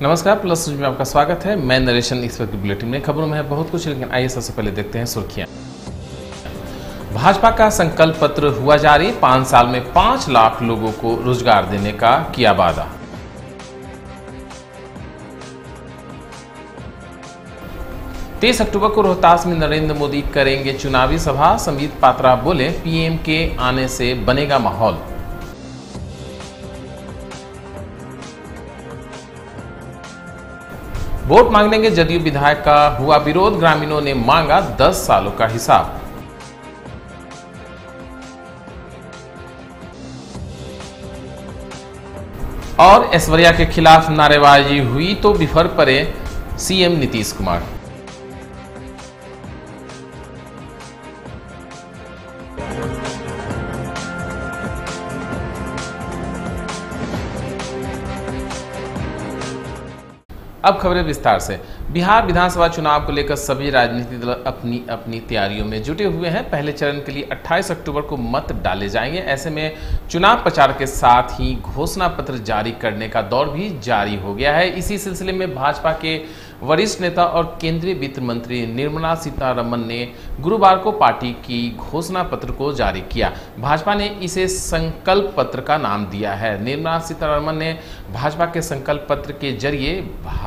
नमस्कार, plus news में आपका स्वागत है। मैं नरेशन। इस वक्त की बुलेटिन में खबरों में है बहुत कुछ, लेकिन आइए सबसे पहले देखते हैं सुर्खियां। भाजपा का संकल्प पत्र हुआ जारी, 5 साल में 5 लाख लोगों को रोजगार देने का किया वादा। तेईस अक्टूबर को रोहतास में नरेंद्र मोदी करेंगे चुनावी सभा। संबित पात्रा बोले, पीएम के आने से बनेगा माहौल। वोट मांगने के जदयू विधायक का हुआ विरोध, ग्रामीणों ने मांगा 10 सालों का हिसाब। और ऐश्वर्या के खिलाफ नारेबाजी हुई तो बिफर पड़े सीएम नीतीश कुमार। अब खबरें विस्तार से। बिहार विधानसभा चुनाव को लेकर सभी राजनीतिक दल अपनी अपनी तैयारियों में जुटे हुए हैं। पहले चरण के लिए 28 अक्टूबर को मत डाले जाएंगे। ऐसे में चुनाव प्रचार के साथ ही घोषणा पत्र जारी करने का दौर भी जारी हो गया है। इसी सिलसिले में भाजपा के वरिष्ठ नेता और केंद्रीय वित्त मंत्री निर्मला सीतारमण ने गुरुवार को पार्टी की घोषणा पत्र को जारी किया। भाजपा ने इसे संकल्प पत्र का नाम दिया है। निर्मला सीतारमण ने भाजपा के संकल्प पत्र के जरिए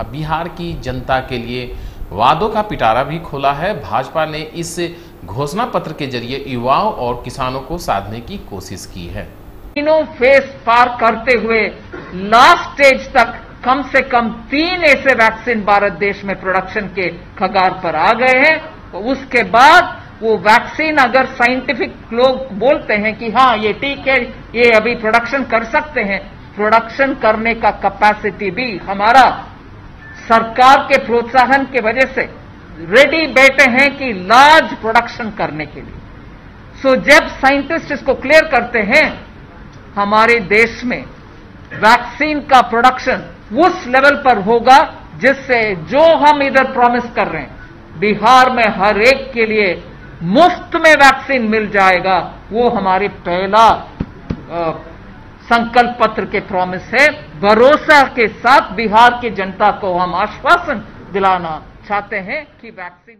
बिहार की जनता के लिए वादों का पिटारा भी खोला है। भाजपा ने इस घोषणा पत्र के जरिए युवाओं और किसानों को साधने की कोशिश की है। तीनों फेस पार करते हुए लास्ट स्टेज तक कम से कम 3 ऐसे वैक्सीन भारत देश में प्रोडक्शन के कगार पर आ गए हैं। उसके बाद वो वैक्सीन अगर साइंटिफिक लोग बोलते हैं कि हाँ ये ठीक है, ये अभी प्रोडक्शन कर सकते हैं, प्रोडक्शन करने का कैपेसिटी भी हमारा सरकार के प्रोत्साहन के वजह से रेडी बैठे हैं कि लार्ज प्रोडक्शन करने के लिए। सो जब साइंटिस्ट इसको क्लियर करते हैं, हमारे देश में वैक्सीन का प्रोडक्शन उस लेवल पर होगा जिससे जो हम इधर प्रॉमिस कर रहे हैं, बिहार में हर एक के लिए मुफ्त में वैक्सीन मिल जाएगा, वो हमारे पहला संकल्प पत्र के प्रॉमिस है। भरोसा के साथ बिहार की जनता को हम आश्वासन दिलाना चाहते हैं कि वैक्सीन।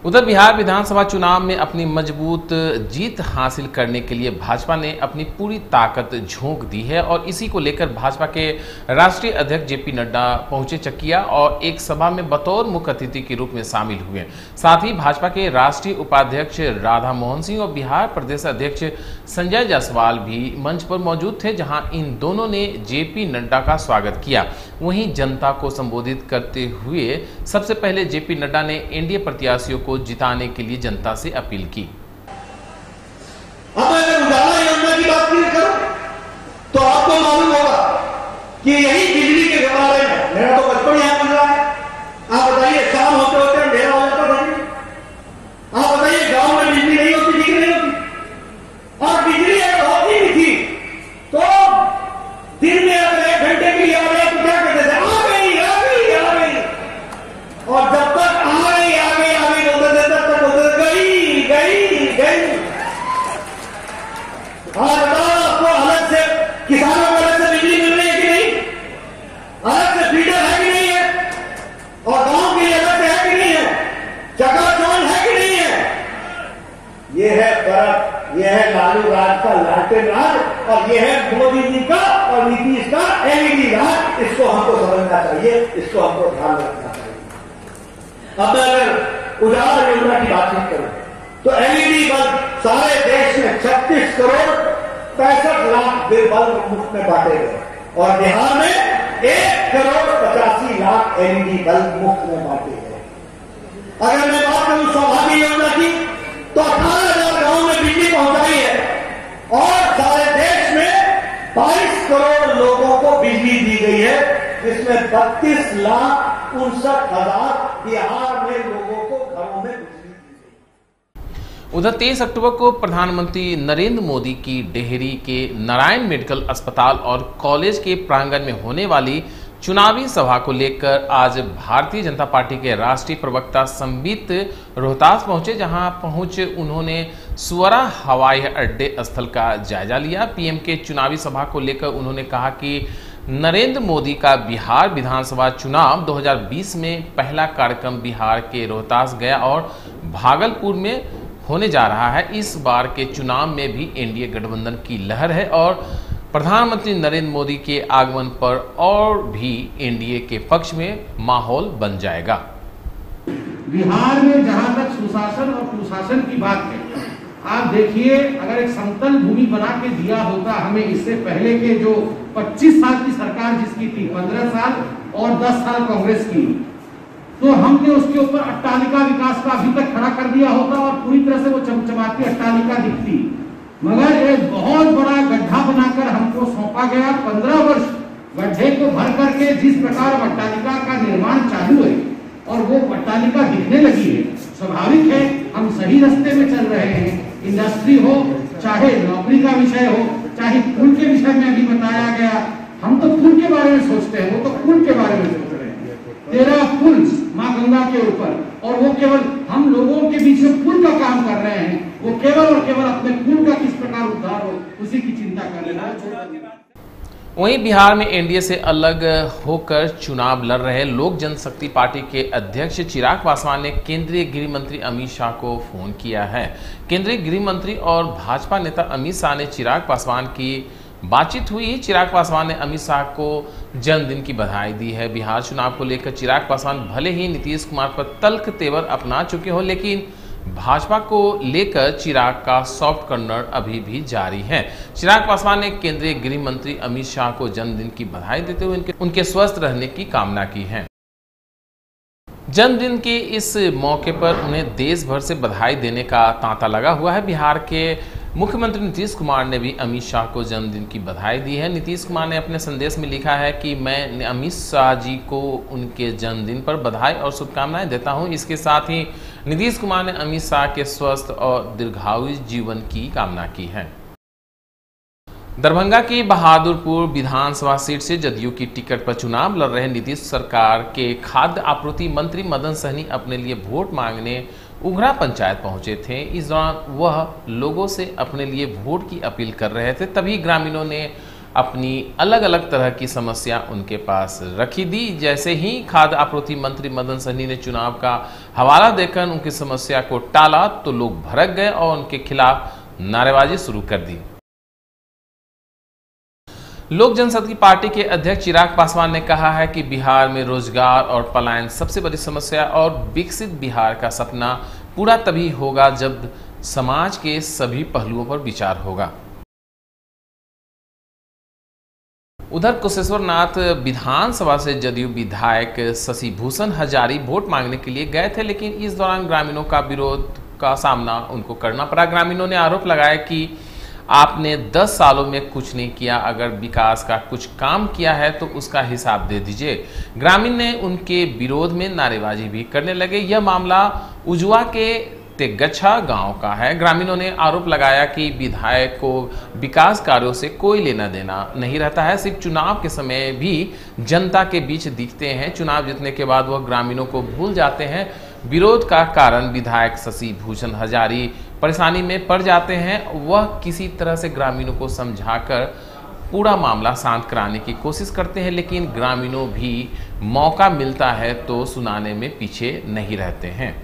उधर बिहार विधानसभा चुनाव में अपनी मजबूत जीत हासिल करने के लिए भाजपा ने अपनी पूरी ताकत झोंक दी है और इसी को लेकर भाजपा के राष्ट्रीय अध्यक्ष जेपी नड्डा पहुंचे चकिया और एक सभा में बतौर मुख्य अतिथि के रूप में शामिल हुए। साथ ही भाजपा के राष्ट्रीय उपाध्यक्ष राधा मोहन सिंह और बिहार प्रदेश अध्यक्ष संजय जायसवाल भी मंच पर मौजूद थे, जहां इन दोनों ने जेपी नड्डा का स्वागत किया। वहीं जनता को संबोधित करते हुए सबसे पहले जेपी नड्डा ने एनडीए प्रत्याशियों को जिताने के लिए जनता से अपील की। अब अगर उजाला योजना की बात करो तो आपको मालूम होगा कि यही बिजली के बारे में मेरा तो बचपन यहां गुजरा है। आप बताइए, शाम होते होते अंधेरा हो जाता था। आप बताइए, गांव में बिजली नहीं होती, ठीक नहीं होती, और बिजली अगर होती भी थी तो दिन में अगर 1 घंटे के लिए आ गया तो क्या कहते थे, आ गई आ गई आ गई, और जब तक आ गई आ गई आ गई बोलते थे तब तक बोलते गई गई गई। और बताओ, आपको अलग से किसानों को अलग से बिजली मिल रही है कि नहीं, अलग से फीडर है कि नहीं है, और गांव के लिए अलग से है कि नहीं है, चकाचौंध है कि नहीं है। ये है फर्क, ये है लालू राज का लालटेन राज, और ये है मोदी जी का और नीतीश का एलईडी राज। इसको हमको समझना चाहिए, इसको हमको ध्यान रखना चाहिए। अब अगर उजाला योजना की बातचीत करूं तो एलईडी बल्ब सारे देश में 36 करोड़ 65 लाख बल्ब मुफ्त में बांटे गए, और बिहार में 1 करोड़ 85 लाख एलईडी बल्ब मुफ्त में बांटे गए। अगर मैं बात करूं सौभाग्य योजना की तो 18,000 गांव में बिजली पहुंचाई है, और सारे देश में 22 करोड़ लोगों को बिजली दी गई है, जिसमें 32,59,000 बिहार में लोगों को घरों में बिजली दी गई। उधर 23 अक्टूबर को प्रधानमंत्री नरेंद्र मोदी की डेहरी के नारायण मेडिकल अस्पताल और कॉलेज के प्रांगण में होने वाली चुनावी सभा को लेकर आज भारतीय जनता पार्टी के राष्ट्रीय प्रवक्ता संबित रोहतास पहुंचे, जहां पहुंच उन्होंने सुअरा हवाई अड्डे स्थल का जायजा लिया। पीएम के चुनावी सभा को लेकर उन्होंने कहा कि नरेंद्र मोदी का बिहार विधानसभा चुनाव 2020 में पहला कार्यक्रम बिहार के रोहतास गया और भागलपुर में होने जा रहा है। इस बार के चुनाव में भी एनडीए गठबंधन की लहर है और प्रधानमंत्री नरेंद्र मोदी के आगमन पर और भी एनडीए के पक्ष में माहौल बन जाएगा। बिहार में जहां तक सुशासन और कुशासन की बात है, आप देखिए, अगर एक समतल भूमि बना के दिया होता हमें इससे पहले के जो 25 साल की सरकार जिसकी थी, 15 साल और 10 साल कांग्रेस की, तो हमने उसके ऊपर अट्टालिका विकास का अभी तक खड़ा कर दिया होता और पूरी तरह से वो चमचमाती अट्टालिका दिखती। मगर एक बहुत बड़ा गड्ढा बनाकर हमको सौंपा गया। 15 वर्ष गड्ढे को भर करके जिस प्रकार अट्टालिका का निर्माण चालू है और वो अट्टालिका दिखने लगी है, स्वाभाविक है हम सही रास्ते में चल रहे हैं। इंडस्ट्री हो, चाहे नौकरी का विषय हो, चाहे पुल के विषय में अभी बताया गया, हम तो पुल के बारे में सोचते हैं, वो तो पुल के बारे में सोच रहे हैं। 13 पुल माँ गंगा के ऊपर, और वो केवल हम लोगों के बीच में पुल का काम कर रहे हैं। वो केवल और केवल अपने पुल का किस प्रकार उद्धार हो उसी की चिंता कर रहे हैं। वहीं बिहार में एनडीए से अलग होकर चुनाव लड़ रहे लोक जनशक्ति पार्टी के अध्यक्ष चिराग पासवान ने केंद्रीय गृह मंत्री अमित शाह को फोन किया है। केंद्रीय गृह मंत्री और भाजपा नेता अमित शाह ने चिराग पासवान की बातचीत हुई। चिराग पासवान ने अमित शाह को जन्मदिन की बधाई दी है। बिहार चुनाव को लेकर चिराग पासवान भले ही नीतीश कुमार पर तल्ख तेवर अपना चुके हो, लेकिन भाजपा को लेकर चिराग का सॉफ्ट कॉर्नर अभी भी जारी है। चिराग पासवान ने केंद्रीय गृह मंत्री अमित शाह को जन्मदिन की बधाई देते हुए उनके स्वस्थ रहने की कामना की है। जन्मदिन के इस मौके पर उन्हें देश भर से बधाई देने का तांता लगा हुआ है। बिहार के मुख्यमंत्री नीतीश कुमार ने भी अमित शाह को जन्मदिन की बधाई दी है। नीतीश कुमार ने अपने संदेश में लिखा है कि मैं अमित शाह जी को उनके जन्मदिन पर बधाई और शुभकामनाएं देता हूं। इसके साथ ही नीतीश कुमार ने अमित शाह के स्वस्थ और दीर्घायु जीवन की कामना की है। दरभंगा की बहादुरपुर विधानसभा सीट से जदयू की टिकट पर चुनाव लड़ रहे नीतीश सरकार के खाद्य आपूर्ति मंत्री मदन सहनी अपने लिए वोट मांगने उघरा पंचायत पहुंचे थे। इस दौरान वह लोगों से अपने लिए वोट की अपील कर रहे थे। तभी ग्रामीणों ने अपनी अलग अलग तरह की समस्या उनके पास रखी दी। जैसे ही खाद्य आपूर्ति मंत्री मदन सहनी ने चुनाव का हवाला देकर उनकी समस्या को टाला तो लोग भड़क गए और उनके खिलाफ नारेबाजी शुरू कर दी। लोक जनशक्ति पार्टी के अध्यक्ष चिराग पासवान ने कहा है कि बिहार में रोजगार और पलायन सबसे बड़ी समस्या और विकसित बिहार का सपना पूरा तभी होगा जब समाज के सभी पहलुओं पर विचार होगा। उधर कुशेश्वरनाथ विधानसभा से जदयू विधायक शशि भूषण हजारी वोट मांगने के लिए गए थे, लेकिन इस दौरान ग्रामीणों का विरोध का सामना उनको करना पड़ा। ग्रामीणों ने आरोप लगाया कि आपने 10 सालों में कुछ नहीं किया, अगर विकास का कुछ काम किया है तो उसका हिसाब दे दीजिए। ग्रामीण ने उनके विरोध में नारेबाजी भी करने लगे। यह मामला उजुआ के तेगच्छा गांव का है। ग्रामीणों ने आरोप लगाया कि विधायक को विकास कार्यों से कोई लेना देना नहीं रहता है, सिर्फ चुनाव के समय भी जनता के बीच दिखते हैं। चुनाव जीतने के बाद वह ग्रामीणों को भूल जाते हैं। विरोध का कारण विधायक शशि भूषण हजारी परेशानी में पड़ जाते हैं। वह किसी तरह से ग्रामीणों को समझाकर पूरा मामला शांत कराने की कोशिश करते हैं, लेकिन ग्रामीणों भी मौका मिलता है तो सुनाने में पीछे नहीं रहते हैं।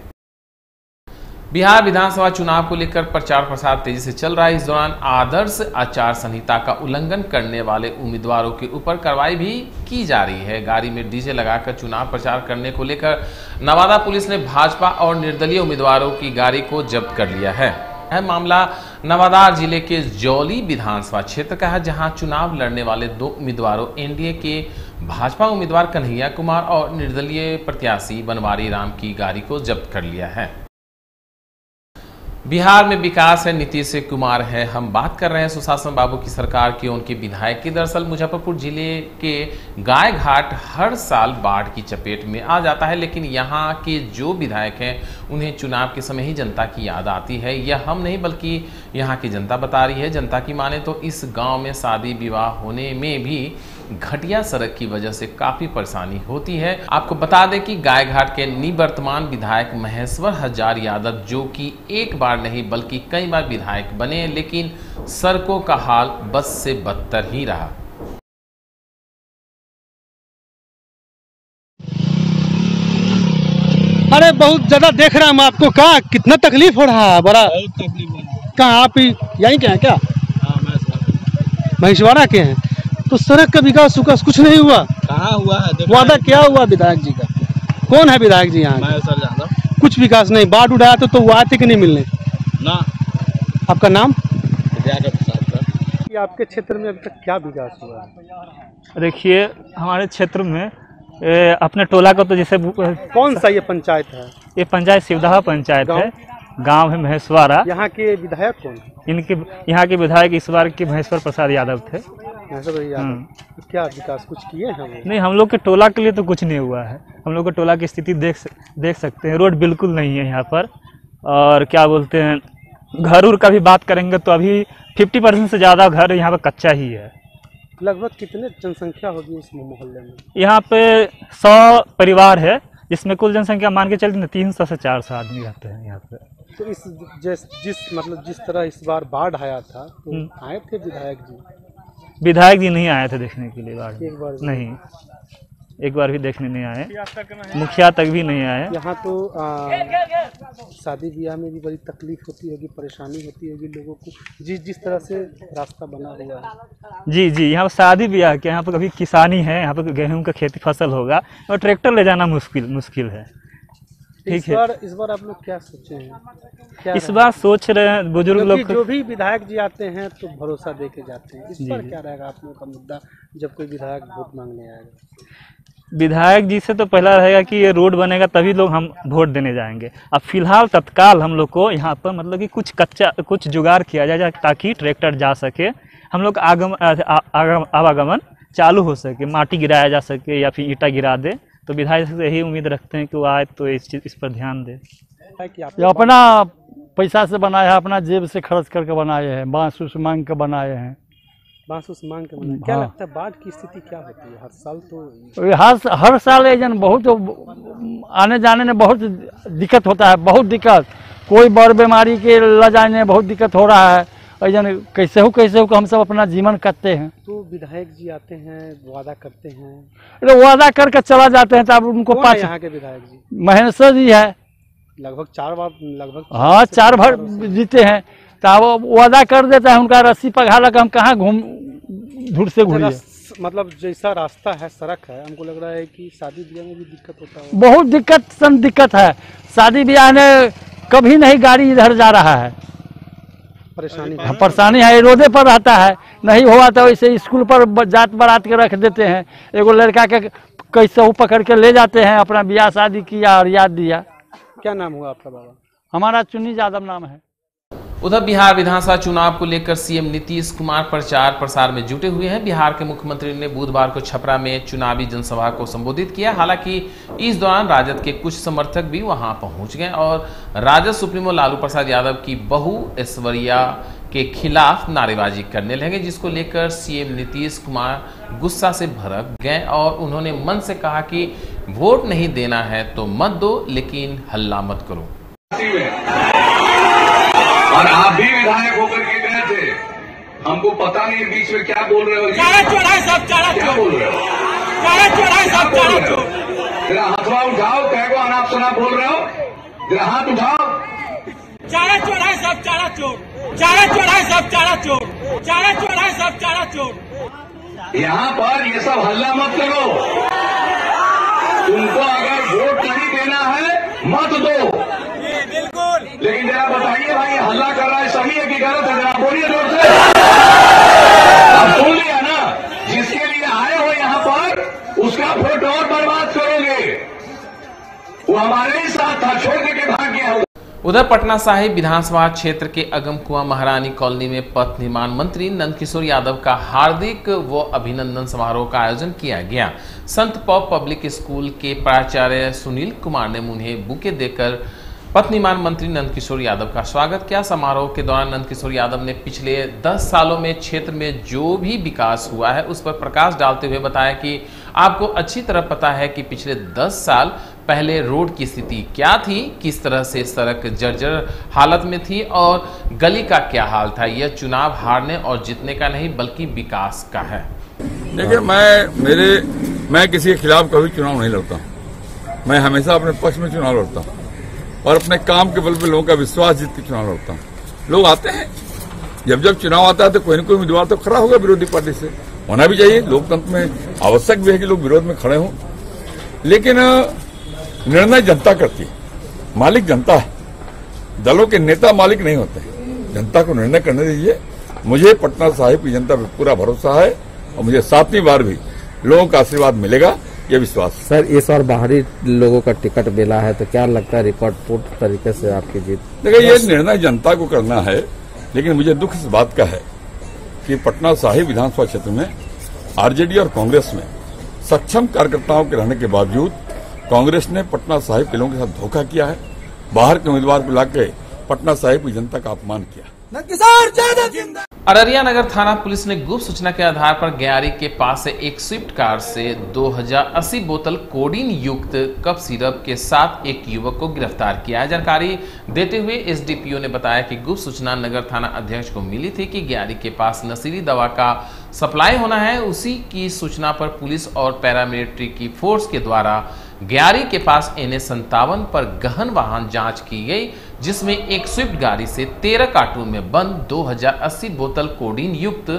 बिहार विधानसभा चुनाव को लेकर प्रचार प्रसार तेजी से चल रहा है। इस दौरान आदर्श आचार संहिता का उल्लंघन करने वाले उम्मीदवारों के ऊपर कार्रवाई भी की जा रही है। गाड़ी में डीजे लगाकर चुनाव प्रचार करने को लेकर नवादा पुलिस ने भाजपा और निर्दलीय उम्मीदवारों की गाड़ी को जब्त कर लिया है। यह मामला नवादा जिले के जौली विधानसभा क्षेत्र का है, जहां चुनाव लड़ने वाले 2 उम्मीदवारों एनडीए के भाजपा उम्मीदवार कन्हैया कुमार और निर्दलीय प्रत्याशी बनवारी राम की गाड़ी को जब्त कर लिया है। बिहार में विकास है, नीतीश कुमार है। हम बात कर रहे हैं सुशासन बाबू की सरकार की, उनके विधायक की। दरअसल मुजफ्फरपुर जिले के गाय घाट हर साल बाढ़ की चपेट में आ जाता है, लेकिन यहाँ के जो विधायक हैं उन्हें चुनाव के समय ही जनता की याद आती है। यह हम नहीं बल्कि यहाँ की जनता बता रही है। जनता की माने तो इस गाँव में शादी विवाह होने में भी घटिया सड़क की वजह से काफी परेशानी होती है। आपको बता दें कि गायघाट के निवर्तमान विधायक महेश्वर हजार यादव, जो कि एक बार नहीं बल्कि कई बार विधायक बने, लेकिन सड़कों का हाल बद से बदतर ही रहा। बहुत ज्यादा देख रहे हैं हम आपको। कहाँ कितना तकलीफ हो रहा है? बड़ा कहाँ आप यहीं के हैं क्या? महेशवाड़ा के हैं। तो सड़क का विकास कुछ नहीं हुआ। कहाँ हुआ है? वादा क्या हुआ विधायक जी का? कौन है विधायक जी यहाँ? मैं सर जानता हूँ। कुछ विकास नहीं। बाढ़ उड़ाया तो वो आए थे कि नहीं मिलने? ना। आपका नाम? आपके क्षेत्र में अभी तक क्या विकास हुआ है? देखिए हमारे क्षेत्र में अपने टोला का तो जैसे कौन सा ये पंचायत है? ये पंचायत शिवदहा पंचायत है। गांव है महेशवाड़ा। यहाँ के विधायक कौन है? इनके यहाँ के विधायक इस बार के महेश्वर प्रसाद यादव थे। तो क्या विकास कुछ किए हैं? नहीं, हम लोग के टोला के लिए तो कुछ नहीं हुआ है। हम लोग के टोला की स्थिति देख सकते हैं। रोड बिल्कुल नहीं है यहाँ पर। और क्या बोलते हैं, घर उर का भी बात करेंगे तो अभी 50% से ज़्यादा घर यहाँ पर कच्चा ही है। लगभग कितने जनसंख्या होगी इस मोहल्ले में? यहाँ पे 100 परिवार है, जिसमें कुल जनसंख्या मान के चलते 300 से 400 आदमी रहते हैं यहाँ पे। तो जिस तरह इस बार बाढ़ आया था तो आए थे विधायक जी? विधायक जी नहीं आए थे देखने के लिए बाढ़। एक बार नहीं, एक बार भी देखने नहीं आए। मुखिया तक भी नहीं आए। यहाँ तो शादी ब्याह में भी बड़ी तकलीफ होती होगी, परेशानी होती होगी लोगों को, जिस तरह से रास्ता बना हुआ है। जी जी, यहाँ पर शादी ब्याह के यहाँ पर कभी किसानी है, यहाँ पर गेहूं का खेती फसल होगा और ट्रैक्टर ले जाना मुश्किल है। ठीक है, इस बार आप लोग क्या सोचे हैं? इस बार सोच रहे हैं बुजुर्ग लोग जो भी विधायक जी आते हैं तो भरोसा दे के जाते हैं। इस बार क्या रहेगा आप लोग का मुद्दा जब कोई विधायक वोट मांगने आएगा? विधायक जी से तो पहला रहेगा कि ये रोड बनेगा तभी लोग हम वोट देने जाएंगे। अब फिलहाल तत्काल हम लोग को यहाँ पर मतलब कि कुछ जुगाड़ किया जाए ताकि ट्रैक्टर जा सके, हम लोग आवागमन चालू हो सके, माटी गिराया जा सके या फिर ईंटा गिरा दे। तो विधायक से यही उम्मीद रखते हैं कि वो आए तो इस पर ध्यान दे। ये अपना पैसा से बनाया है, अपना जेब से खर्च करके बनाए हैं, बांस उस मांग के बनाए हैं। बांस उस मांग के बनाए। क्या लगता है बाढ़ की स्थिति क्या होती है हर साल? तो हर साल एजन बहुत आने जाने में बहुत दिक्कत होता है, बहुत दिक्कत। कोई बड़ बीमारी के ल जाने में बहुत दिक्कत हो रहा है। एजन कैसे हो हम सब अपना जीवन करते हैं। तो विधायक जी आते हैं, वादा करते हैं, अरे वादा करके चला जाते हैं। तब उनको पास यहाँ के विधायक जी महेश्वर जी है, लगभग 4 बार हाँ 4 बार जीते हैं। तो वो वादा कर देता है, उनका रस्सी पघा लगा हम कहाँ धूल से घूरिए। मतलब जैसा रास्ता है, सड़क है, हमको लग रहा है कि शादी ब्याह में भी दिक्कत होता है। बहुत दिक्कत है। शादी ब्याह में कभी नहीं गाड़ी इधर जा रहा है, परेशानी है। रोडे पर रहता है, नहीं हुआ तो वैसे स्कूल पर जात बारात के रख देते हैं। एगो लड़का के कैसे पकड़ के ले जाते हैं, अपना ब्याह शादी किया और याद दिया। क्या नाम हुआ आपका बाबा? हमारा चुन्नी यादव नाम है। उधर बिहार विधानसभा चुनाव को लेकर सीएम नीतीश कुमार प्रचार प्रसार में जुटे हुए हैं। बिहार के मुख्यमंत्री ने बुधवार को छपरा में चुनावी जनसभा को संबोधित किया। हालांकि इस दौरान राजद के कुछ समर्थक भी वहां पहुंच गए और राजद सुप्रीमो लालू प्रसाद यादव की बहू ऐश्वर्या के खिलाफ नारेबाजी करने लगे, जिसको लेकर सीएम नीतीश कुमार गुस्सा से भड़क गए और उन्होंने मन से कहा कि वोट नहीं देना है तो मत दो, लेकिन हल्ला मत करो। और आप भी विधायक होकर के गए थे, हमको पता नहीं बीच में क्या बोल रहे हो। क्या बोल रहे हो? जरा हथवा उठाओ, कह को अनाप शनाप बोल रहे हो, जरा हाथ उठाओ। चारा चोर है सब, चारा चोर, चारा चोर है सब, चारा चोर, चारा चोर है सब, चारा चोर। यहाँ पर ये सब हल्ला मत करो। तुमको अगर वोट नहीं देना है मत दो, लेकिन जरा बताइए भाई ये हल्ला कर रहा है सही है कि गलत है? जरा बोलिए जोर से। अब सुन लिया ना, जिसके लिए आए हो यहाँ पर उसका वोट और बर्बाद करोगे। वो हमारे ही साथ था, छोड़ के भाग गया होगा। उधर पटना साहिब विधानसभा क्षेत्र के अगम कुआं महारानी कॉलोनी में पथ निर्माण मंत्री नंदकिशोर यादव का हार्दिक व अभिनंदन समारोह का आयोजन किया गया। संत पॉप पब्लिक स्कूल के प्राचार्य सुनील कुमार ने उन्हें बुके देकर पथ निर्माण मंत्री नंदकिशोर यादव का स्वागत किया। समारोह के दौरान नंदकिशोर यादव ने पिछले 10 सालों में क्षेत्र में जो भी विकास हुआ है उस पर प्रकाश डालते हुए बताया कि आपको अच्छी तरह पता है कि पिछले 10 साल पहले रोड की स्थिति क्या थी, किस तरह से सड़क जर्जर हालत में थी और गली का क्या हाल था। यह चुनाव हारने और जीतने का नहीं बल्कि विकास का है। देखिए, मैं किसी के खिलाफ कभी चुनाव नहीं लड़ता। मैं हमेशा अपने पक्ष में चुनाव लड़ता हूँ। और अपने काम के बल पे लोगों का विश्वास जीत के चुनाव लड़ता हूँ। लोग आते हैं, जब चुनाव आता है तो कोई न कोई उम्मीदवार तो खड़ा होगा विरोधी पार्टी से, होना भी चाहिए। लोकतंत्र में आवश्यक भी है कि लोग विरोध में खड़े हों, लेकिन निर्णय जनता करती है, मालिक जनता है। दलों के नेता मालिक नहीं होते, जनता को निर्णय करने दीजिए। मुझे पटना साहिब की जनता पर पूरा भरोसा है और मुझे 7वीं बार भी लोगों का आशीर्वाद मिलेगा, ये विश्वास। सर, इस बार बाहरी लोगों का टिकट मिला है तो क्या लगता है रिकॉर्ड तोड़ तरीके से आपकी जीत? देखिए, ये निर्णय जनता को करना है, लेकिन मुझे दुख इस बात का है कि पटना साहिब विधानसभा क्षेत्र में आरजेडी और कांग्रेस में सक्षम कार्यकर्ताओं के रहने के बावजूद कांग्रेस ने पटना साहिब के लोगों के साथ धोखा किया है। बाहर के उम्मीदवार को लाकर पटना साहिब की जनता का अपमान किया। अररिया नगर थाना पुलिस ने गुप्त सूचना के आधार पर गयारी के पास से एक स्विफ्ट कार से 2080 बोतल कोडीन युक्त कफ सिरप के साथ एक युवक को गिरफ्तार किया है। जानकारी देते हुए एसडीपीओ ने बताया कि गुप्त सूचना नगर थाना अध्यक्ष को मिली थी कि गयारी के पास नशीली दवा का सप्लाई होना है। उसी की सूचना पर पुलिस और पैरामिलिट्री की फोर्स के द्वारा गयारी के पास NA57 पर गहन वाहन जांच की गई, जिसमें एक स्विफ्ट गाड़ी से 13 कार्टून में बंद 2080 बोतल कोडीन युक्त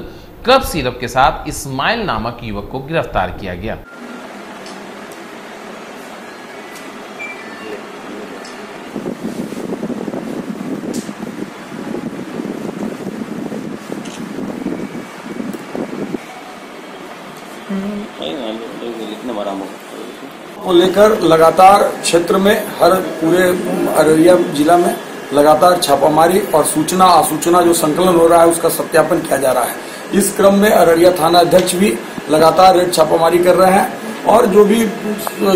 कफ सिरप के साथ इस्माइल नामक युवक को गिरफ्तार किया गया। को लेकर लगातार क्षेत्र में हर पूरे अररिया जिला में लगातार छापामारी और सूचना असूचना जो संकलन हो रहा है उसका सत्यापन किया जा रहा है। इस क्रम में अररिया थाना अध्यक्ष भी लगातार रेड छापामारी कर रहे हैं और जो भी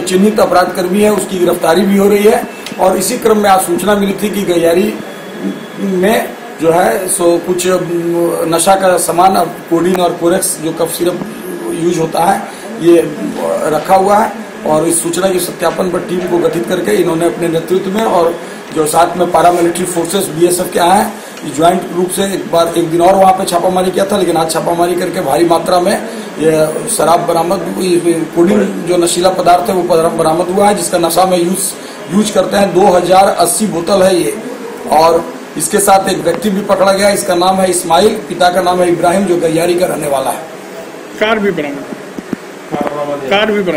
चिन्हित अपराध कर्मी है उसकी गिरफ्तारी भी हो रही है। और इसी क्रम में आज सूचना मिली थी कि गयारी में जो है सो कुछ नशा का सामान कोडीन और कोरेक्स जो कफ सिरप यूज होता है ये रखा हुआ है। और इस सूचना के सत्यापन पर टीम को गठित करके इन्होंने अपने नेतृत्व में और जो साथ में पैरामिलिट्री फोर्सेस BSF के आए हैं ज्वाइंट रूप से एक दिन और वहां पे छापामारी किया था, लेकिन आज छापामारी करके भारी मात्रा में ये शराब बरामद, कोडीन जो नशीला पदार्थ है वो बरामद हुआ है, जिसका नशा में यूज करते हैं। 2080 बोतल है ये। और इसके साथ एक व्यक्ति भी पकड़ा गया, इसका नाम है इस्माइल, पिता का नाम है इब्राहिम, जो गयारी का रहने वाला है। कार भी बरामद,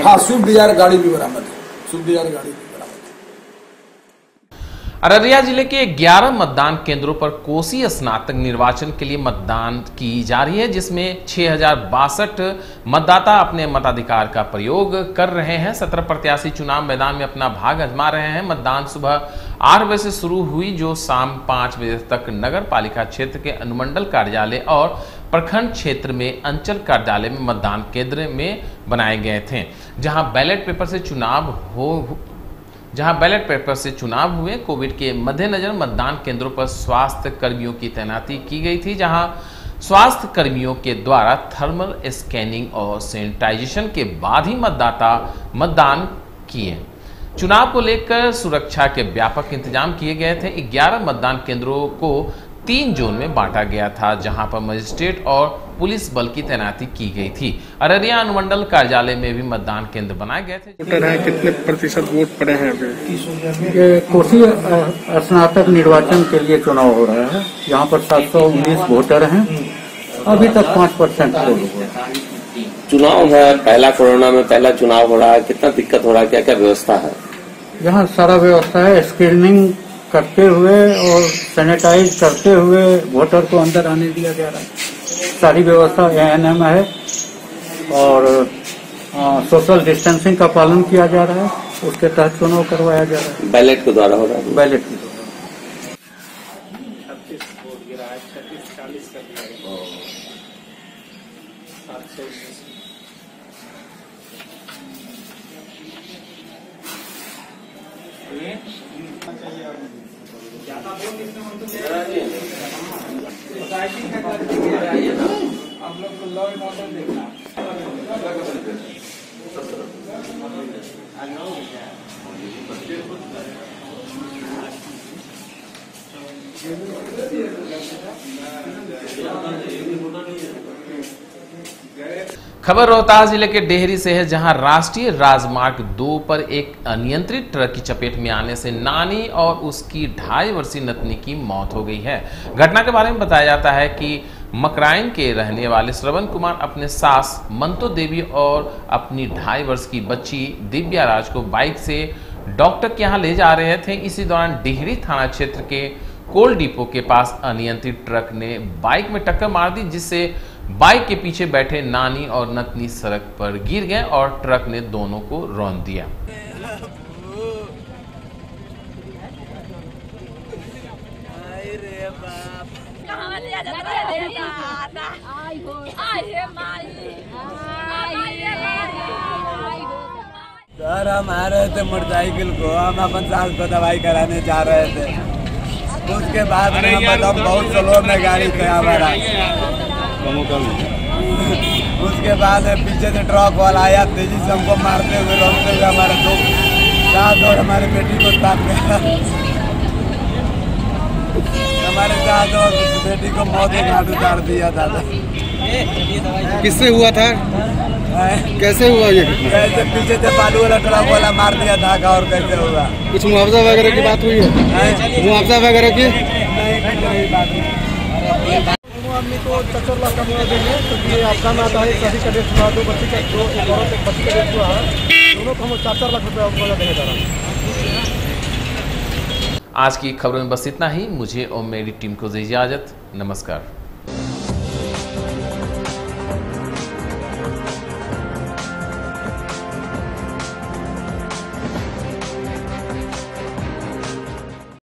हाँ, स्विफ्ट डिजायर गाड़ी भी बरामद है, स्विफ्ट डिजायर गाड़ी भी बरामद है। अररिया जिले के 11 मतदान केंद्रों पर कोसी स्नातक निर्वाचन के लिए मतदान की जा रही है, जिसमें 6062 मतदाता अपने मताधिकार का प्रयोग कर रहे हैं। 17 प्रत्याशी चुनाव मैदान में अपना भाग आजमा रहे हैं। मतदान सुबह 8 बजे से शुरू हुई, जो शाम 5 बजे तक नगर पालिका क्षेत्र के अनुमंडल कार्यालय और प्रखंड क्षेत्र में अंचल कार्यालय में मतदान केंद्र में बनाए गए थे, जहां बैलेट पेपर से चुनाव हुए। कोविड के मद्देनजर मतदान केंद्रों पर स्वास्थ्य कर्मियों की तैनाती की गई थी, जहां स्वास्थ्य कर्मियों के द्वारा थर्मल स्कैनिंग और सैनिटाइजेशन के बाद ही मतदाता मतदान किए। चुनाव को लेकर सुरक्षा के व्यापक इंतजाम किए गए थे। 11 मतदान केंद्रों को 3 जोन में बांटा गया था, जहां पर मजिस्ट्रेट और पुलिस बल की तैनाती की गई थी। अररिया अनुमंडल कार्यालय में भी मतदान केंद्र बनाए गए थे। वोटर है, कितने प्रतिशत वोट पड़े हैं अभी? ये कोसी स्नातक निर्वाचन के लिए चुनाव हो रहा है। यहाँ पर 719 वोटर हैं। अभी तक 5% वोट हुआ। चुनाव है, पहला कोरोना में पहला चुनाव हो रहा है, कितना दिक्कत हो रहा है, क्या क्या व्यवस्था है? यहाँ सारा व्यवस्था है, स्क्रीनिंग करते हुए और सैनिटाइज करते हुए वोटर को अंदर आने दिया जा रहा है। सारी व्यवस्था ANM है और सोशल डिस्टेंसिंग का पालन किया जा रहा है, उसके तहत चुनाव करवाया जा रहा है। बैलेट के द्वारा हो रहा है? बैलेट के द्वारा। हम लोग को लॉ एंड ऑर्डर देखना खबर रोहतास जिले के डेहरी से है, जहां राष्ट्रीय राजमार्ग 2 पर एक अनियंत्रित ट्रक की चपेट में आने से नानी और उसकी 2.5 वर्षीय नतनी की मौत हो गई है। घटना के बारे में बताया जाता है कि मकराइन के रहने वाले श्रवण कुमार अपने सास मंतो देवी और अपनी 2.5 वर्ष की बच्ची दिव्या राज को बाइक से डॉक्टर के यहाँ ले जा रहे थे। इसी दौरान डेहरी थाना क्षेत्र के कोल डिपो के पास अनियंत्रित ट्रक ने बाइक में टक्कर मार दी, जिससे बाइक के पीछे बैठे नानी और नतनी सड़क पर गिर गए और ट्रक ने दोनों को रौंद दिया। सर हम आ रहे थे मोटरसाइकिल को, हम अपन सास को दवाई कराने जा रहे थे। उसके बाद मतलब बहुत स्लो में गाड़ी थे हमारा। उसके बाद पीछे से ट्रक वाला आया, तेजी से हमको मारते हुए रोकते हुए हमारे दो सास और हमारी बेटी को साथ गया। हमारे सास और बेटी को मौत के घाट उतार दिया था। किससे हुआ था? कैसे हुआ ये? कैसे पीछे से बालू वाला ट्रक वाला मार दिया धागा। और कैसे हुआ? कुछ मुआवजा वगैरह की बात हुई है? मुआवजा वगैरह की नहीं बात नहीं। आदमी को 4 लाख का मुआवजा देंगे, क्योंकि आपका में आता है शादी का डेट हुआ, 2 बच्ची का, 1 औरत 1 बच्ची का डेट हुआ है, दोनों को हम 4 लाख रुपये मुआवजा देने जा रहा है। आज की खबरों में बस इतना ही। मुझे और मेरी टीम को दीजिए इजाजत। नमस्कार।